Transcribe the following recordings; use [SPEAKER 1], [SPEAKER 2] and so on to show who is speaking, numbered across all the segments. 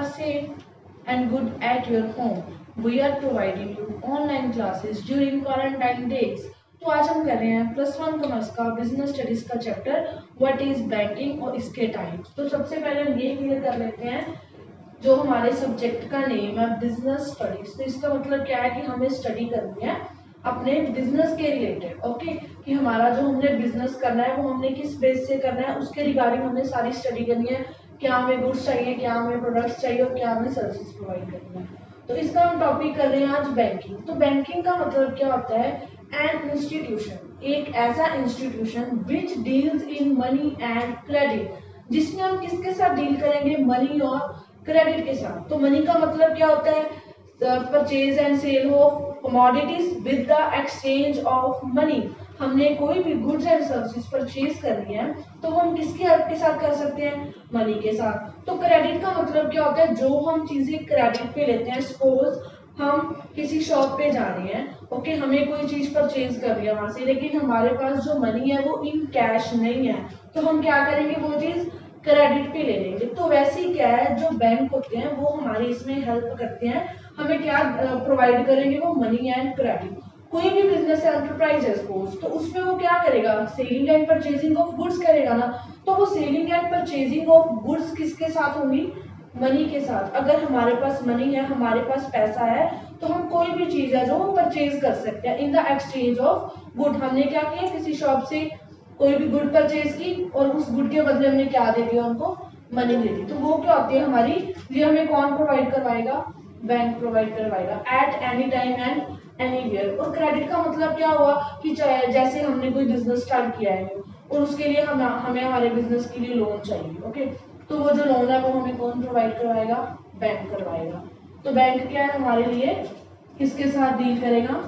[SPEAKER 1] are safe and good at your home. We are providing you online classes during quarantine days. तो आज हम कर रहे हैं +1 कॉमर्स का बिजनेस स्टडीज का चैप्टर व्हाट इज बैंकिंग और इसके टाइप्स। तो सबसे पहले हम ये क्लियर कर लेते हैं जो हमारे सब्जेक्ट का नेम है बिजनेस स्टडीज। तो इसका मतलब क्या है कि हमें स्टडी करनी है अपने बिजनेस के रिलेटेड। ओके, कि हमारा जो हमने बिजनेस करना है वो हमने किस बेस से करना है उसके रिगार्डिंग हमने सारी स्टडी करनी है। क्या हमें गुड्स चाहिए, क्या हमें प्रोडक्ट्स चाहिए और क्या हमें सर्विसेज प्रोवाइड करनी है। तो इसका हम टॉपिक कर रहे हैं आज बैंकिंग। तो बैंकिंग का मतलब क्या होता है? एन इंस्टीट्यूशन, एक ऐसा institution which deals in money and credit, जिसमें हम किसके साथ डील करेंगे? मनी और क्रेडिट के साथ। तो मनी का मतलब क्या होता है? Purchase and sale of commodities with the exchange of money. हमने कोई भी गुड्स एंड सर्विसेज परचेज करनी है तो वो हम किसके हेल्प के साथ कर सकते हैं? मनी के साथ। तो क्रेडिट का मतलब क्या होता है? जो हम चीजें क्रेडिट पे लेते हैं। सपोज हम किसी शॉप पे जा रहे हैं, ओके, हमें कोई चीज परचेज कर रही है वहां से, लेकिन हमारे पास जो मनी है वो इन कैश नहीं है, तो हम क्या करेंगे? वो चीज क्रेडिट पे ले लेंगे। तो वैसे ही क्या है, जो बैंक होते हैं वो हमारे इसमें हेल्प करते हैं। हमें क्या प्रोवाइड करेंगे? वो मनी एंड क्रेडिट। कोई भी बिजनेस एंटरप्राइज है सपोज, तो उसमें वो क्या करेगा? Selling and purchasing of goods करेगा ना। तो वो selling and purchasing of goods किसके साथ होंगी? मनी के साथ। अगर हमारे पास मनी है, हमारे पास पैसा है, तो हम कोई भी चीज है जो परचेज कर सकते हैं in the exchange of good. हमने क्या किया? किसी शॉप से कोई भी गुड परचेज की और उस गुड के बदले हमने क्या दे दिया? उनको मनी दे दी। तो वो क्या होती है हमारी? ये हमें कौन प्रोवाइड करवाएगा? बैंक प्रोवाइड करवाएगा at any time and anywhere. और क्रेडिट का मतलब क्या हुआ कि जैसे हमने कोई बिजनेस स्टार्ट किया है और उसके लिए हमें हमारे बिजनेस के लिए लोन चाहिए। ओके, तो वो जो लोन है वो हमें कौन प्रोवाइड करवाएगा? बैंक करवाएगा। तो बैंक क्या है हमारे लिए? किसके साथ डील करेगा?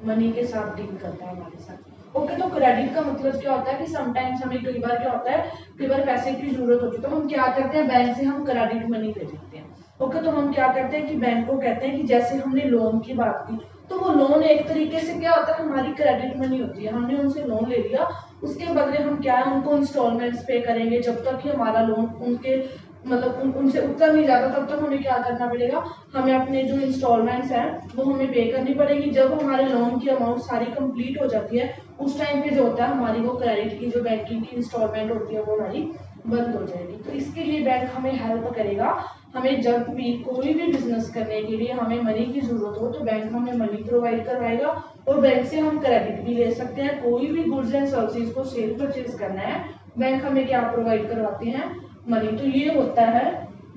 [SPEAKER 1] मनी के साथ डील करता है हमारे साथ। ओके, तो क्रेडिट का मतलब क्या होता है कि समटाइम्स हमें कई बार क्या होता है, कई बार पैसे की जरूरत होती है तो हम क्या करते हैं? बैंक से हम क्रेडिट मनी ले लेते हैं। ओके, तो हम क्या करते हैं कि बैंक को कहते हैं कि जैसे हमने लोन की बात की, तो वो लोन एक तरीके से क्या होता है? हमारी क्रेडिट मनी होती है। हमने उनसे लोन ले लिया, उसके बदले हम क्या है? उनको इंस्टॉलमेंट्स पे करेंगे जब तक कि हमारा लोन उनके मतलब उनसे उतर नहीं जाता, तब तक हमें क्या करना पड़ेगा? हमें अपने जो इंस्टॉलमेंट्स हैं वो हमें पे करनी पड़ेगी। जब हमारे लोन की अमाउंट सारी कंप्लीट हो जाती है, उस टाइम पे जो होता है हमारी वो क्रेडिट की जो बैंकिंग की इंस्टॉलमेंट होती है वो हमारी बंद हो जाएगी। तो इसके लिए बैंक हमें हेल्प करेगा। हमें जब भी कोई भी बिजनेस करने के लिए हमें मनी की जरूरत हो तो बैंक हमें मनी प्रोवाइड करवाएगा और बैंक से हम क्रेडिट भी ले सकते हैं। कोई भी गुड्स एंड सर्विसेज को सेल परचेज करना है, बैंक हमें क्या प्रोवाइड करवाते हैं? मनी। तो ये होता है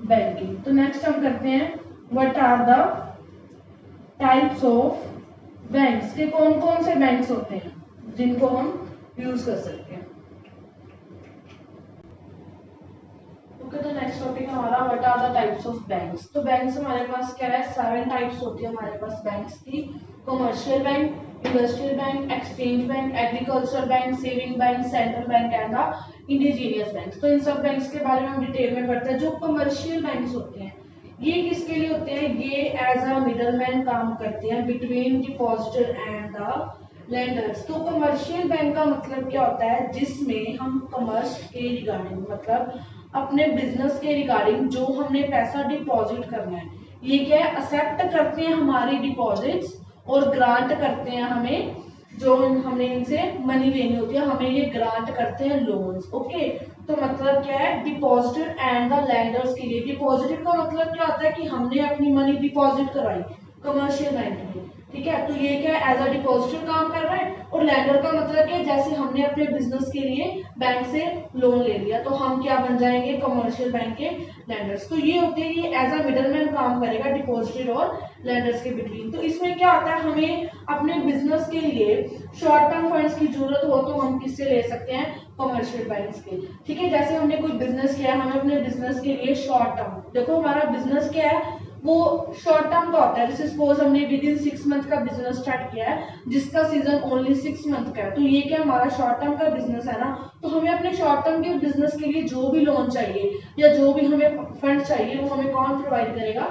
[SPEAKER 1] बैंकिंग। तो नेक्स्ट हम करते हैं what are the types of banks, के कौन कौन से बैंक्स होते हैं जिनको हम यूज कर सकते हैं। ओके, तो नेक्स्ट टॉपिक हमारा what are the types of banks. तो बैंक्स हमारे पास क्या है? 7 टाइप्स होती है हमारे पास बैंक्स की। Commercial bank, industrial bank, exchange bank, agriculture bank, saving bank, central bank and the indigenous bank. तो इन सब बैंक्स के बारे में हम डिटेल में पढ़ते हैं। जो कमर्शियल बैंक्स होते हैं ये किसके लिए होते हैं? ये एज अ मिडलमैन काम करते हैं between depositor and the lenders. तो कमर्शियल बैंक का मतलब क्या होता है? जिसमें हम कमर्स के रिगार्डिंग मतलब अपने बिजनेस के रिगार्डिंग जो हमने पैसा डिपॉजिट करना है, ये क्या है? एक्सेप्ट करते हैं हमारी डिपॉजिट्स और ग्रांट करते हैं हमें, जो हमने इनसे मनी लेनी होती है हमें ये ग्रांट करते हैं लोन्स। ओके, तो मतलब क्या है? डिपॉजिटर एंड द लैंडर्स के लिए। डिपॉजिटर का मतलब क्या होता है कि हमने अपनी मनी डिपॉजिट कराई कमर्शियल बैंक में, ठीक है, तो ये क्या है? एज अ डिपॉजिटर काम कर रहा है। और लैंडर का मतलब क्या है? जैसे हमने अपने बिजनेस के लिए बैंक से लोन ले लिया तो हम क्या बन जाएंगे? कमर्शियल बैंक के लैंडर्स। तो ये होते हैं, ये एज अ मिडलमैन काम करेगा डिपॉजिटर और लैंडर्स के बिटवीन। तो इसमें क्या होता है? हमें अपने बिजनेस के लिए शॉर्ट टर्म फंड्स की जरूरत हो तो हम किससे ले सकते हैं? कमर्शियल बैंक्स के। ठीक है, जैसे हमने कोई बिजनेस किया, हमें अपने बिजनेस के लिए शॉर्ट टर्म, देखो हमारा बिजनेस क्या है? वो शॉर्ट टर्म का होता है। जैसे सपोज हमने विद इन 6 मंथ का बिजनेस स्टार्ट किया है जिसका सीजन ओनली 6 मंथ का है, तो ये क्या हमारा शॉर्ट टर्म का बिजनेस है ना। तो हमें अपने शॉर्ट टर्म के बिजनेस के लिए जो भी लोन चाहिए या जो भी हमें फंड चाहिए वो हमें कौन प्रोवाइड करेगा?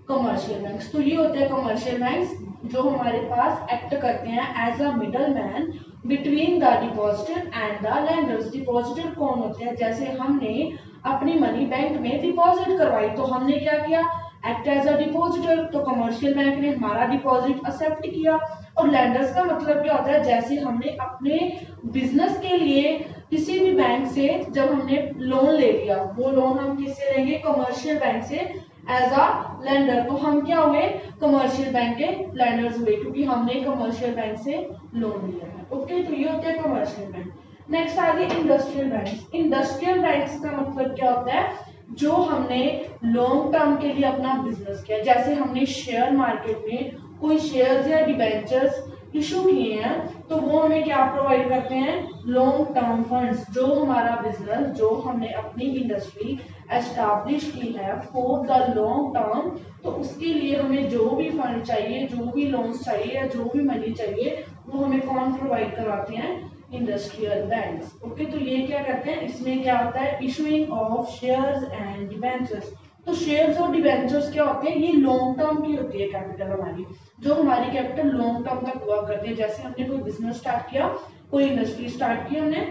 [SPEAKER 1] Commercial banks. तो ये होते हैं कमर्शियल बैंक्स जो हमारे पास एक्ट करते हैं as a middleman between the depositor and the lenders. Depositor कौन होते हैं? जैसे हमने अपनी मनी बैंक में डिपॉजिट करवाई तो हमने क्या किया? एक्ट एज अ डिपॉजिटर, तो कमर्शियल बैंक ने हमारा डिपॉजिट एक्सेप्ट किया। और लैंडर्स का मतलब क्या होता है, जैसे हमने अपने बिजनेस के लिए किसी भी बैंक से जब हमने लोन ले लिया, वो लोन हम किससे लेंगे, कमर्शियल बैंक से एज अ लेंडर, तो हम क्या हुए, कमर्शियल बैंक के लैंडर्स हुए, क्योंकि हमने कमर्शियल बैंक से लोन लिया है। ओके, तो ये होते हैं कमर्शियल बैंक। नेक्स्ट आ गया इंडस्ट्रियल बैंक। इंडस्ट्रियल बैंक का मतलब क्या होता है, जो हमने लॉन्ग टर्म के लिए अपना बिजनेस किया, जैसे हमने शेयर मार्केट में कोई शेयर्स या डिबेंचर्स इशू किए हैं, तो वो हमें क्या प्रोवाइड करते हैं, लॉन्ग टर्म फंड्स। जो हमारा बिजनेस, जो हमने अपनी इंडस्ट्री एस्टैब्लिश की है फॉर द लॉन्ग टर्म, तो उसके लिए हमें जो भी फंड चाहिए, जो भी लोन्स चाहिए या जो भी मनी चाहिए, वो हमें कौन प्रोवाइड करवाते हैं, इंडस्ट्रियल बैंक्स। ओके, तो ये क्या करते हैं, इसमें क्या होता है, issuing of shares and debentures. तो शेयर्स और डिबेंचर्स क्या होते हैं, ये लॉन्ग टर्म की होती है कैपिटल हमारी, जो हमारी कैपिटल लॉन्ग टर्म तक हुआ करती है। जैसे हमने कोई बिजनेस स्टार्ट किया, कोई इंडस्ट्री स्टार्ट की हमने,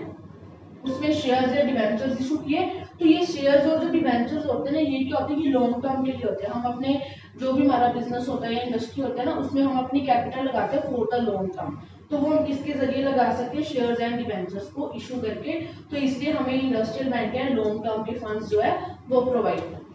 [SPEAKER 1] उसमें शेयर्स या डिबेंचर्स इशू किए, तो ये शेयर्स और जो डिबेंचर्स होते हैं ना, ये क्या होते हैं, ये लॉन्ग टर्म के लिए होते हैं। हम अपने जो भी हमारा बिजनेस होता है या इंडस्ट्री होता है ना, उसमें हम अपनी कैपिटल लगाते हैं फॉर द लॉन्ग टर्म। तो वो हम किसके जरिए लगा सकते हैं, शेयर्स एंड डिबेंचर्स को इशू करके। तो इसलिए हमें इंडस्ट्रियल बैंक या लॉन्ग टर्म के फंड्स जो है वो प्रोवाइड करते हैं।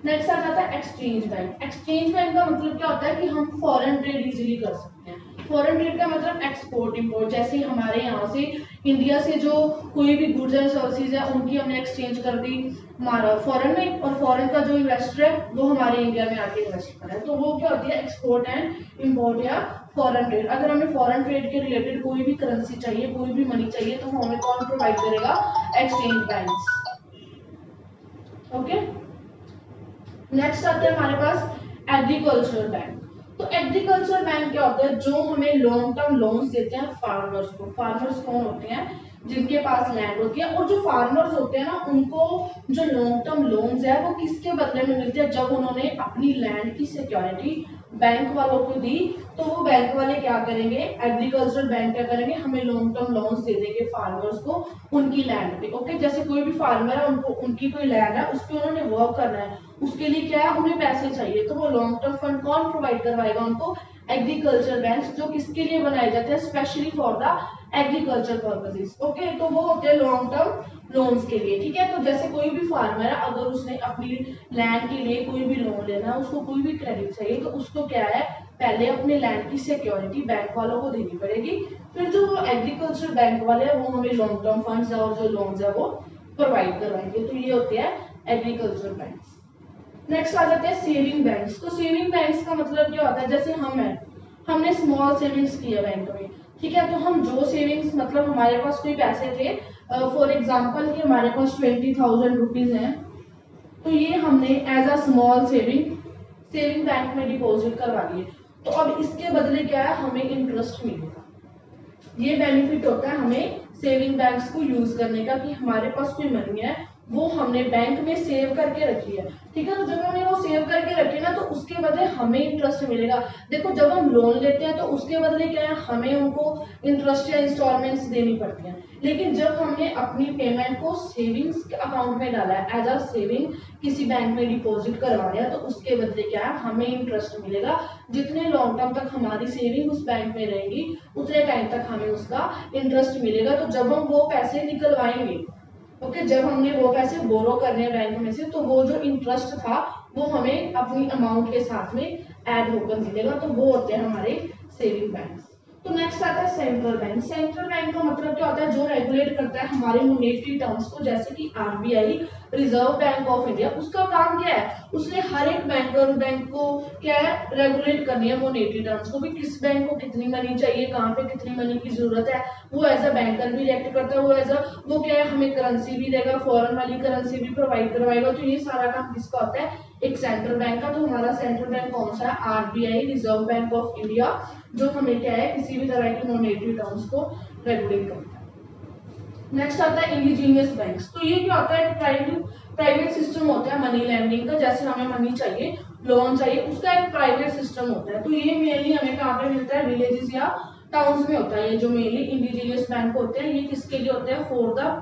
[SPEAKER 1] नेक्स्ट आ जाता है एक्सचेंज बैंक। एक्सचेंज बैंक का मतलब क्या होता है कि हम फॉरेन ट्रेड इजीली कर सकते हैं। फॉरेन ट्रेड का मतलब एक्सपोर्ट इंपोर्ट, जैसे हमारे यहाँ से इंडिया से जो कोई भी गुड्स एंड सर्विसेज है, उनकी हमने एक्सचेंज कर दी हमारा फॉरेन में, और फॉरेन का जो इन्वेस्टर है वो हमारे इंडिया में आके इन्वेस्ट कर रहा है, तो वो क्या होती है, एक्सपोर्ट एंड इंपोर्ट या फॉरेन ट्रेड। अगर हमें फॉरेन ट्रेड के रिलेटेड कोई भी करेंसी चाहिए, कोई भी मनी चाहिए, तो हमें कौन प्रोवाइड करेगा, एक्सचेंज बैंक। ओके, नेक्स्ट आता है हमारे पास एग्रीकल्चर बैंक। तो एग्रीकल्चर बैंक क्या होता है, जो हमें लॉन्ग टर्म लोन्स देते हैं फार्मर्स को। फार्मर्स कौन होते हैं, जिनके पास लैंड होती है, और जो फार्मर्स होते हैं ना, उनको जो लॉन्ग टर्म लोन्स है वो किसके बदले में मिलते हैं, जब उन्होंने अपनी लैंड की सिक्योरिटी बैंक वालों को दी, तो वो बैंक वाले क्या करेंगे, एग्रीकल्चर बैंक क्या करेंगे, हमें लॉन्ग टर्म लोन्स दे देंगे फार्मर्स को उनकी लैंड पे। ओके, जैसे कोई भी फार्मर है, उनको उनकी कोई लैंड है, उस पर उन्होंने वर्क करना है, उसके लिए क्या है, उन्हें पैसे चाहिए, तो वो लॉन्ग टर्म फंड कौन प्रोवाइड करवाएगा उनको, एग्रीकल्चर बैंक, जो किसके लिए बनाए जाते हैं, specially for the agriculture purposes. Okay, तो वो होते हैं लॉन्ग टर्म लोन्स के लिए। ठीक है, तो जैसे कोई भी फार्मर है, अगर उसने अपनी लैंड के लिए कोई भी लोन लेना है, उसको कोई भी क्रेडिट चाहिए, तो उसको क्या है, पहले अपने लैंड की सिक्योरिटी बैंक वालों को देनी पड़ेगी, फिर जो वो एग्रीकल्चर बैंक वाले हैं वो हमें लॉन्ग टर्म फंड्स और जो लोन्स है वो प्रोवाइड करवाएंगे। तो ये होते हैं एग्रीकल्चर बैंक्स। नेक्स्ट आ जाते हैं सेविंग बैंक्स। तो सेविंग बैंक्स का मतलब क्या होता है, जैसे हमने स्मॉल सेविंग्स किया बैंक में, ठीक है, तो हम जो सेविंग्स, मतलब हमारे पास कोई पैसे थे, फॉर एग्जांपल कि हमारे पास 20,000 रुपीज हैं, तो ये हमने as a small saving bank में डिपॉजिट करवा दिए, तो अब इसके बदले क्या है, हमें इंटरेस्ट मिलेगा। ये बेनिफिट होता है हमें सेविंग बैंक्स को यूज करने का, कि हमारे पास कोई मनी है, वो हमने बैंक में सेव करके रखी है, ठीक है, तो जब हमने वो सेव करके रखी ना, तो उसके बदले हमें इंटरेस्ट मिलेगा। देखो, जब हम लोन लेते हैं तो उसके बदले क्या है, हमें उनको इंटरेस्ट या इंस्टॉलमेंट्स देनी पड़ती हैं, लेकिन जब हमने अपनी पेमेंट को सेविंग्स अकाउंट में डाला है, एज अ सेविंग किसी बैंक में डिपॉजिट करवा दिया, तो उसके बदले क्या है, हमें इंटरेस्ट मिलेगा। जितने लॉन्ग टर्म तक हमारी सेविंग उस बैंक में रहेगी, उतने टाइम तक हमें उसका इंटरेस्ट मिलेगा। तो जब हम वो पैसे निकलवाएंगे, ओके, जब हमने वो पैसे बोरो करने हैं बैंक में से, तो वो जो इंटरेस्ट था वो हमें अपनी अमाउंट के साथ में ऐड होकर मिलेगा, तो वो होते हैं हमारे सेविंग बैंक। तो नेक्स्ट आता है सेंट्रल बैंक। सेंट्रल बैंक का मतलब क्या होता है, जो रेगुलेट करता है हमारे मॉनेटरी टर्म्स को, जैसे कि RBI, reserve bank of India. उसका काम क्या है, उसने हर एक बैंक को क्या है, रेगुलेट करनी है मॉनेटरी टर्म्स को, भी किस बैंक को कितनी मनी चाहिए, कहाँ पे कितनी मनी की जरूरत है, वो एज अ बैंकर भी रिएक्ट करता है, वो क्या है, हमें करेंसी भी देगा, फॉरेन वाली करेंसी भी प्रोवाइड करवाएगा। तो ये सारा काम किसका होता है, एक सेंट्रल बैंक का। तो हमारा सेंट्रल बैंक कौन सा है, RBI, reserve bank of India, जो हमें क्या है, किसी भी तरह की मॉनेटरी टर्म्स को रेगुलेट करता है। नेक्स्ट आता है इंडिजीनियस बैंक्स। तो ये क्या होता है, प्राइवेट सिस्टम होता है मनी लैंडिंग का, जैसे हमें मनी चाहिए, लोन चाहिए, उसका एक प्राइवेट सिस्टम होता है। तो ये मेनली हमें कहाँ पे मिलता है, विलेजेस या टाउन्स में होता है। ये जो मेनली इंडिजीनियस बैंक होते हैं, ये किसके लिए होते हैं, फॉर द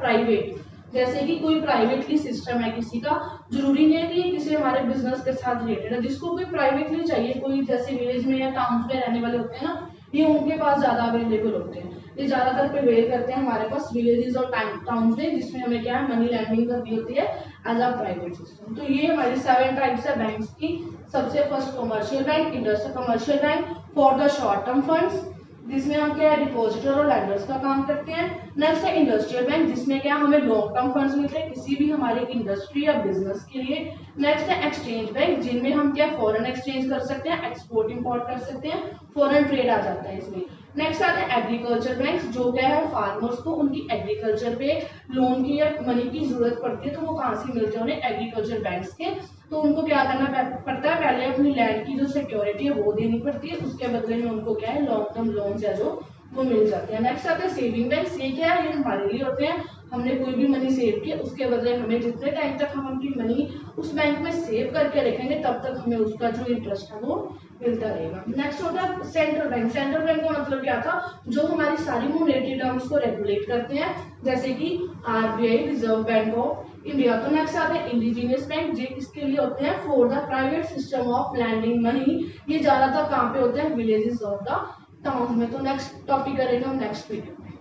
[SPEAKER 1] जैसे कि कोई प्राइवेटली सिस्टम है किसी का, जरूरी नहीं है कि ये किसी हमारे बिजनेस के साथ रिलेटेड है, जिसको कोई प्राइवेटली चाहिए, कोई जैसे विलेज में या टाउन में रहने वाले होते हैं ना, ये उनके पास ज्यादा अवेलेबल होते हैं। ये ज्यादातर प्रिवेल करते हैं हमारे पास विलेजेस और टाउन में, जिसमें हमें क्या है मनी लैंडिंग करनी होती है एज अ प्राइवेट सिस्टम। तो ये हमारी 7 टाइप्स है बैंक्स की। सबसे first commercial bank, industrial commercial bank for the short term funds, जिसमें हम क्या है डिपॉजिटर और लैंडर्स का काम करते हैं। नेक्स्ट है इंडस्ट्रियल बैंक, जिसमें क्या हमें लॉन्ग टर्म फंड्स मिलते हैं किसी भी हमारी इंडस्ट्री या बिजनेस के लिए। नेक्स्ट है एक्सचेंज बैंक, जिनमें हम क्या फॉरेन एक्सचेंज कर सकते हैं, एक्सपोर्ट इंपोर्ट कर सकते हैं, फॉरेन ट्रेड आ जाता है इसमें। नेक्स्ट आते हैं एग्रीकल्चर बैंक, जो क्या है फार्मर्स को उनकी एग्रीकल्चर पे लोन की या मनी की जरूरत पड़ती है, तो वो कहाँ से मिलते हैं उन्हें, एग्रीकल्चर बैंक्स के। तो उनको क्या करना पड़ता है, पहले अपनी लैंड की जो सिक्योरिटी है वो देनी पड़ती है, उसके बदले में उनको क्या है लॉन्ग टर्म लोन है जो वो मिल जाते हैं। नेक्स्ट आते हैं सेविंग बैंक, ये क्या है, ये हमारे लिए होते हैं, हमने कोई भी मनी सेव किया उसके बदले हमें जितने टाइम तक हम अपनी मनी उस बैंक में सेव करके रखेंगे तब तक हमें उसका जो इंटरेस्ट है वो मिलता रहेगा। नेक्स्ट होता है सेंट्रल बैंक। सेंट्रल बैंक का मतलब क्या था, जो हमारी सारी मॉनेटरी टर्म्स को रेगुलेट करते हैं, जैसे कि RBI, reserve bank of India. तो नेक्स्ट आते हैं इंडिजीनियस बैंक, जो इसके लिए होते हैं for the private system of lending money. ये ज्यादातर कहाँ पे होते हैं, विलेजेस ऑफ द टाउन में। तो नेक्स्ट टॉपिक करेंगे हम नेक्स्ट वीडियो में।